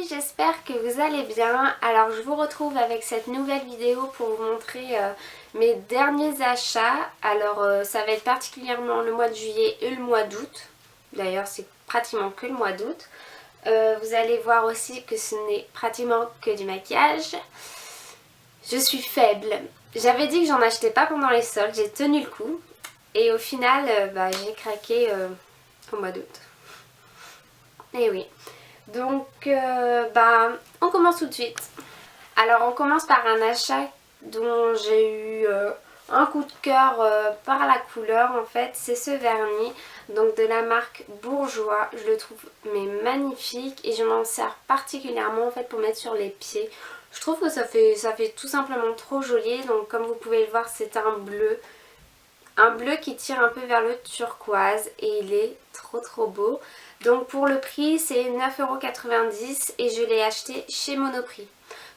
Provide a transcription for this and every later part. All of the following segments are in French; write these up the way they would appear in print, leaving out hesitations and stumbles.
coucou, j'espère que vous allez bien. Alors je vous retrouve avec cette nouvelle vidéo pour vous montrer mes derniers achats. Alors ça va être particulièrement le mois de juillet et le mois d'août. D'ailleurs c'est pratiquement que le mois d'août. Vous allez voir aussi que ce n'est pratiquement que du maquillage. Je suis faible. J'avais dit que j'en achetais pas pendant les soldes, j'ai tenu le coup. Et au final j'ai craqué au mois d'août. Et oui. Donc on commence tout de suite. Alors on commence par un achat dont j'ai eu un coup de cœur par la couleur en fait. C'est ce vernis donc de la marque Bourjois. Je le trouve mais magnifique et je m'en sers particulièrement en fait pour mettre sur les pieds. Je trouve que ça fait tout simplement trop joli. Donc comme vous pouvez le voir, c'est un bleu. Un bleu qui tire un peu vers le turquoise et il est trop beau. Donc pour le prix c'est 9,90 € et je l'ai acheté chez Monoprix.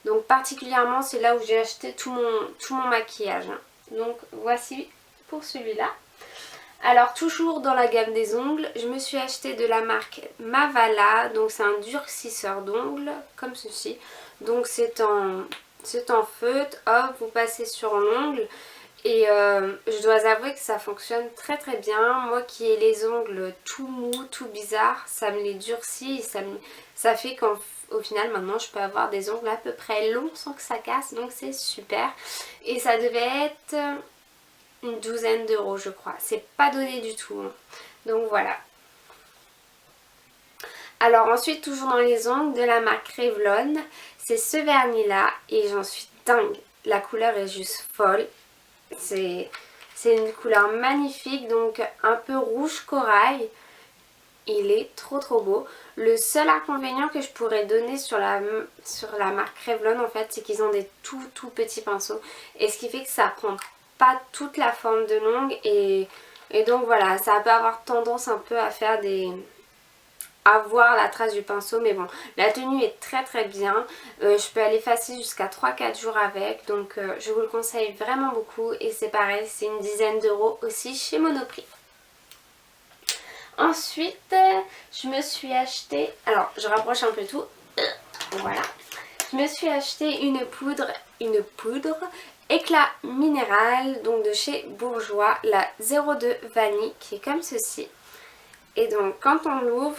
Donc particulièrement c'est là où j'ai acheté tout mon maquillage. Donc voici pour celui-là. Alors toujours dans la gamme des ongles, je me suis acheté de la marque Mavala. Donc c'est un durcisseur d'ongles comme ceci. Donc c'est en feutre, hop, vous passez sur l'ongle. Et je dois avouer que ça fonctionne très bien. Moi qui ai les ongles tout mous, tout bizarres, ça me les durcit et ça fait qu'au final maintenant je peux avoir des ongles à peu près longs sans que ça casse. Donc c'est super. Et ça devait être une douzaine d'euros je crois. C'est pas donné du tout. Hein. Donc voilà. Alors ensuite toujours dans les ongles de la marque Revlon. C'est ce vernis là et j'en suis dingue. La couleur est juste folle. C'est une couleur magnifique, donc un peu rouge corail. Il est trop beau. Le seul inconvénient que je pourrais donner sur la marque Revlon en fait, c'est qu'ils ont des tout petits pinceaux. Et ce qui fait que ça prend pas toute la forme de l'ongle. Et donc voilà, ça peut avoir tendance un peu à faire à voir la trace du pinceau, mais bon, la tenue est très bien. Je peux aller facile jusqu'à 3-4 jours avec, donc je vous le conseille vraiment beaucoup. Et c'est pareil, c'est une dizaine d'euros aussi chez Monoprix. Ensuite, je me suis acheté, alors je rapproche un peu tout, voilà. Je me suis acheté une poudre éclat minéral, donc de chez Bourjois, la 02 vanille, qui est comme ceci. Et donc quand on l'ouvre,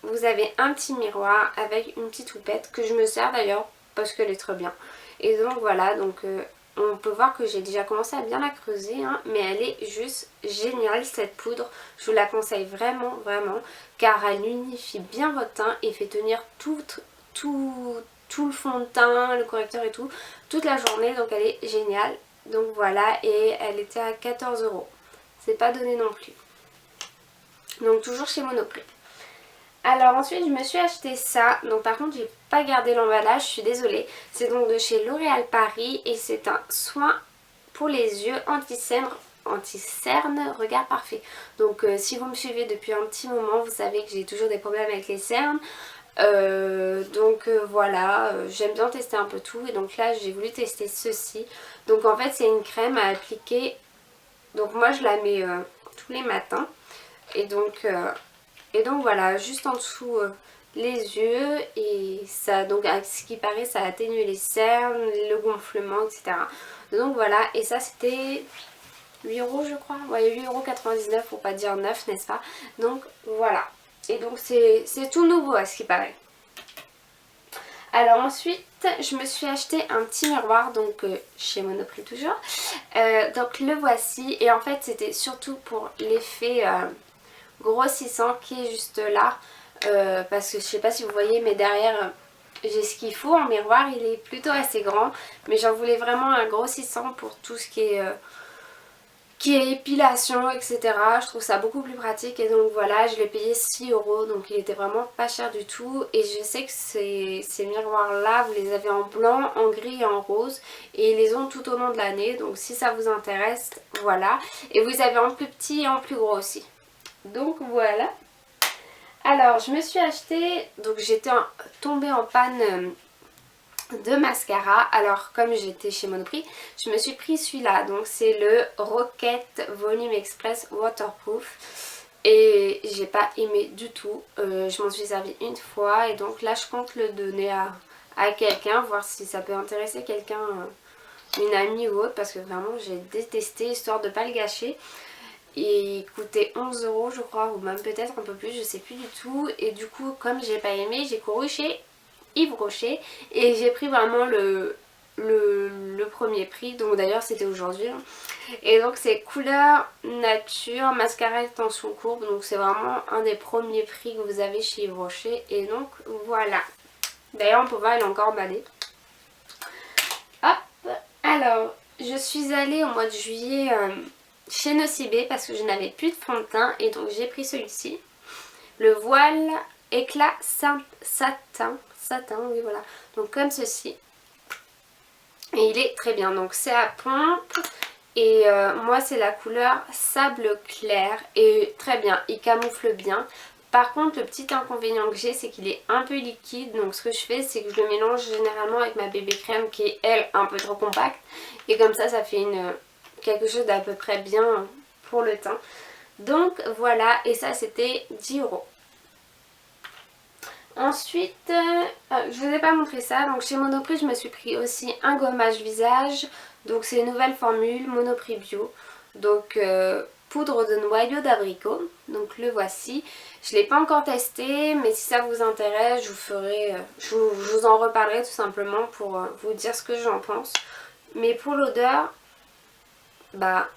vous avez un petit miroir avec une petite houppette que je me sers d'ailleurs parce qu'elle est très bien. Et donc voilà, donc on peut voir que j'ai déjà commencé à bien la creuser, hein, mais elle est juste géniale cette poudre. Je vous la conseille vraiment car elle unifie bien votre teint et fait tenir tout le fond de teint, le correcteur et tout, toute la journée. Donc elle est géniale. Donc voilà, et elle était à 14 €. C'est pas donné non plus. Donc toujours chez Monoprix. Alors ensuite je me suis acheté ça, donc par contre j'ai pas gardé l'emballage, je suis désolée. C'est donc de chez L'Oréal Paris et c'est un soin pour les yeux anti-cerne, regard parfait. Donc si vous me suivez depuis un petit moment, vous savez que j'ai toujours des problèmes avec les cernes. Voilà, j'aime bien tester un peu tout et donc là j'ai voulu tester ceci. Donc en fait c'est une crème à appliquer, donc moi je la mets tous les matins. Et donc voilà, juste en dessous les yeux, et ça, donc à ce qui paraît, ça atténue les cernes, le gonflement, etc. Donc voilà, et ça c'était 8 € je crois, ouais 8,99 € pour pas dire 9, n'est-ce pas? Donc voilà, et donc c'est tout nouveau à ce qui paraît. Alors ensuite je me suis acheté un petit miroir, donc chez Monoprix toujours. Donc le voici, et en fait c'était surtout pour l'effet grossissant qui est juste là, parce que je sais pas si vous voyez, mais derrière j'ai ce qu'il faut en miroir. Il est plutôt assez grand, mais j'en voulais vraiment un grossissant pour tout ce qui est épilation, etc. Je trouve ça beaucoup plus pratique, et donc voilà, je l'ai payé 6 €, donc il était vraiment pas cher du tout. Et je sais que ces miroirs là, vous les avez en blanc, en gris et en rose, et ils les ont tout au long de l'année, donc si ça vous intéresse, voilà. Et vous avez en plus petit et en plus gros aussi. Donc voilà. Alors je me suis acheté, donc j'étais tombée en panne de mascara. Alors comme j'étais chez Monoprix, je me suis pris celui-là. Donc c'est le Rocket Volume Express Waterproof. et j'ai pas aimé du tout. Je m'en suis servi une fois et donc là je compte le donner à quelqu'un, voir si ça peut intéresser quelqu'un, une amie ou autre, parce que vraiment j'ai détesté, histoire de pas le gâcher. Il coûtait 11 € je crois, ou même peut-être un peu plus, je sais plus du tout. Et du coup comme j'ai pas aimé, j'ai couru chez Yves Rocher et j'ai pris vraiment le premier prix, donc d'ailleurs c'était aujourd'hui. Et donc c'est couleur nature, mascara extension courbe, donc c'est vraiment un des premiers prix que vous avez chez Yves Rocher. Et donc voilà, d'ailleurs on peut voir il est encore emballé. Hop, alors je suis allée au mois de juillet chez Nocibé parce que je n'avais plus de fond de teint et donc j'ai pris celui-ci, le voile éclat satin, oui voilà, donc comme ceci. Et il est très bien, donc c'est à pompe et moi c'est la couleur sable clair et très bien, il camoufle bien. Par contre le petit inconvénient que j'ai c'est qu'il est un peu liquide, donc ce que je fais c'est que je le mélange généralement avec ma bébé crème qui est elle un peu trop compacte et comme ça fait quelque chose d'à peu près bien pour le teint. Donc voilà, et ça c'était 10 €. Ensuite, je vous ai pas montré ça, donc chez Monoprix je me suis pris aussi un gommage visage, donc c'est une nouvelle formule Monoprix bio, donc poudre de noyau d'abricot, donc le voici. Je l'ai pas encore testé, mais si ça vous intéresse je vous en reparlerai tout simplement pour vous dire ce que j'en pense. Mais pour l'odeur, bah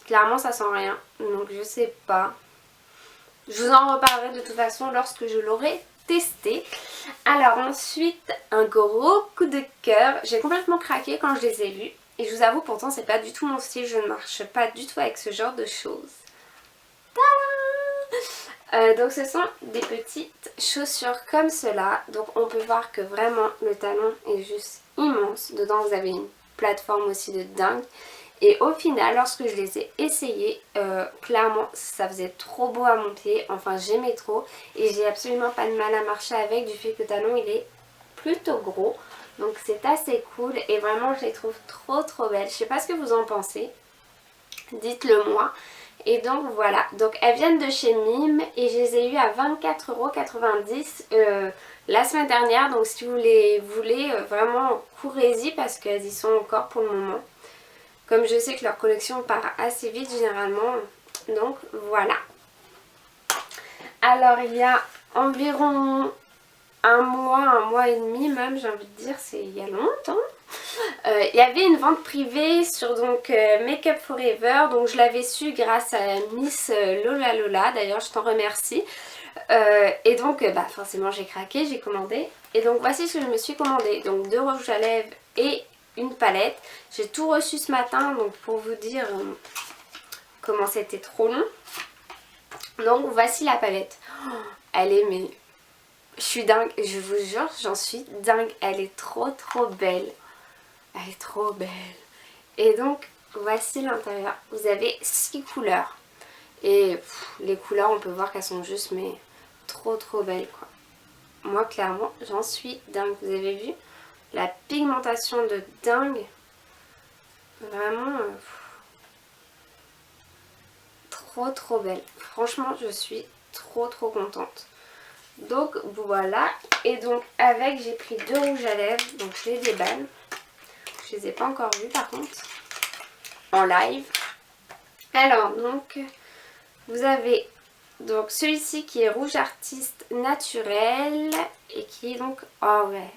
clairement ça sent rien, donc je sais pas. Je vous en reparlerai de toute façon lorsque je l'aurai testé. Alors ensuite, un gros coup de cœur. J'ai complètement craqué quand je les ai vus. Et je vous avoue, pourtant c'est pas du tout mon style. Je ne marche pas du tout avec ce genre de choses. Tadam! Donc ce sont des petites chaussures comme cela. Donc on peut voir que vraiment le talon est juste immense. Dedans vous avez une plateforme aussi de dingue. Et au final, lorsque je les ai essayées, clairement ça faisait trop beau à mon pied, enfin j'aimais trop. Et j'ai absolument pas de mal à marcher avec du fait que le talon il est plutôt gros. Donc c'est assez cool et vraiment je les trouve trop belles. Je sais pas ce que vous en pensez, dites-le moi. Et donc voilà, donc elles viennent de chez Mime et je les ai eues à 24,90 € la semaine dernière. Donc si vous les voulez, vraiment courez-y parce qu'elles y sont encore pour le moment. Comme je sais que leur collection part assez vite généralement, donc voilà. Alors il y a environ un mois et demi même, j'ai envie de dire, c'est il y a longtemps. Il y avait une vente privée sur donc Make Up Forever, donc je l'avais su grâce à Miss Lola Lola, d'ailleurs je t'en remercie. Et donc bah forcément j'ai craqué, j'ai commandé. Et donc voici ce que je me suis commandé, donc 2 rouges à lèvres et une palette. J'ai tout reçu ce matin, donc pour vous dire comment c'était trop long. Donc voici la palette. Oh, elle est mais... Je suis dingue, je vous jure, j'en suis dingue. Elle est trop belle. Elle est trop belle. Et donc voici l'intérieur. Vous avez 6 couleurs. Et les couleurs on peut voir qu'elles sont juste mais trop belles quoi. Moi clairement j'en suis dingue. Vous avez vu la pigmentation de dingue. Vraiment trop belle. Franchement je suis trop contente. Donc voilà. Et donc avec j'ai pris 2 rouges à lèvres. Donc je les déballe. Je les ai pas encore vus par contre en live. Alors donc vous avez donc celui-ci qui est rouge artiste naturel et qui est donc oh ouais,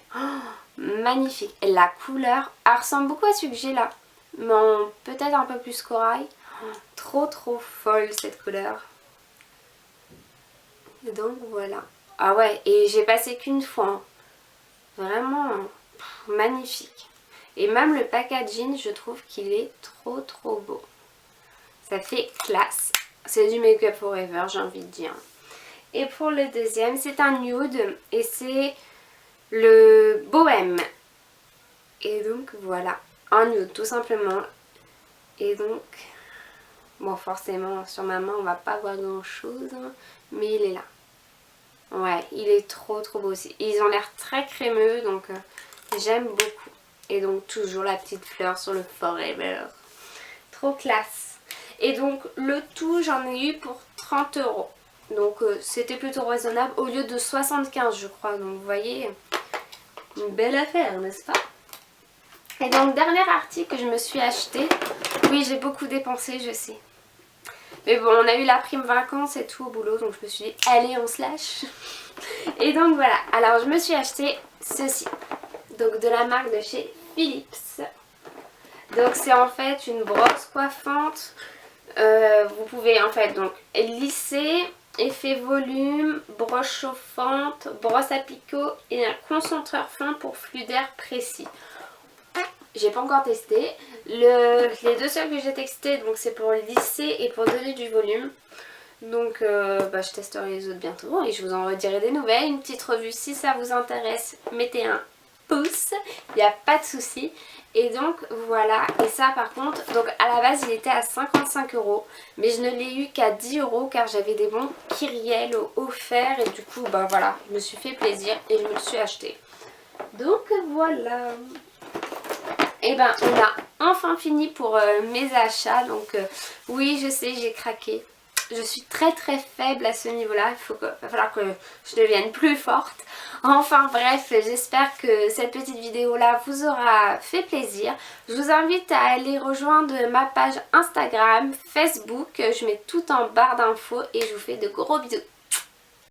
magnifique. Et la couleur elle ressemble beaucoup à celui que j'ai là, mais peut-être un peu plus corail. Trop folle cette couleur. Et donc voilà. Ah ouais, et j'ai passé qu'une fois. Hein. Vraiment magnifique. Et même le packaging, je trouve qu'il est trop beau. Ça fait classe. C'est du Make Up Forever, j'ai envie de dire. Et pour le deuxième, c'est un nude et c'est le Bohème. Et donc voilà, un nude tout simplement. Et donc, bon forcément sur ma main on va pas voir grand chose, hein, mais il est là. Ouais, il est trop beau aussi. Ils ont l'air très crémeux, donc j'aime beaucoup. Et donc toujours la petite fleur sur le Forever. Trop classe. Et donc le tout j'en ai eu pour 30 euros. Donc c'était plutôt raisonnable au lieu de 75 je crois. Donc vous voyez, une belle affaire n'est-ce pas? Et donc dernier article que je me suis acheté. Oui j'ai beaucoup dépensé je sais. Mais bon on a eu la prime vacances et tout au boulot donc je me suis dit allez on se lâche. Et donc voilà, alors je me suis acheté ceci. Donc de la marque de chez Philips. Donc c'est en fait une brosse coiffante. Vous pouvez en fait donc lisser, effet volume, brosse chauffante, brosse à picot et un concentreur fin pour flux d'air précis. J'ai pas encore testé. Les deux seuls que j'ai testés donc c'est pour lisser et pour donner du volume. Donc je testerai les autres bientôt et je vous en redirai des nouvelles. Une petite revue si ça vous intéresse, mettez un pouce, il n'y a pas de souci. Et donc voilà, et ça par contre, donc à la base il était à 55 euros, mais je ne l'ai eu qu'à 10 euros car j'avais des bons Kyriel offerts et du coup voilà, je me suis fait plaisir et je me le suis acheté. Donc voilà. Et on a enfin fini pour mes achats, donc oui je sais j'ai craqué. Je suis très faible à ce niveau-là, va falloir que je devienne plus forte. Enfin bref, j'espère que cette petite vidéo-là vous aura fait plaisir. Je vous invite à aller rejoindre ma page Instagram, Facebook, je mets tout en barre d'infos et je vous fais de gros bisous.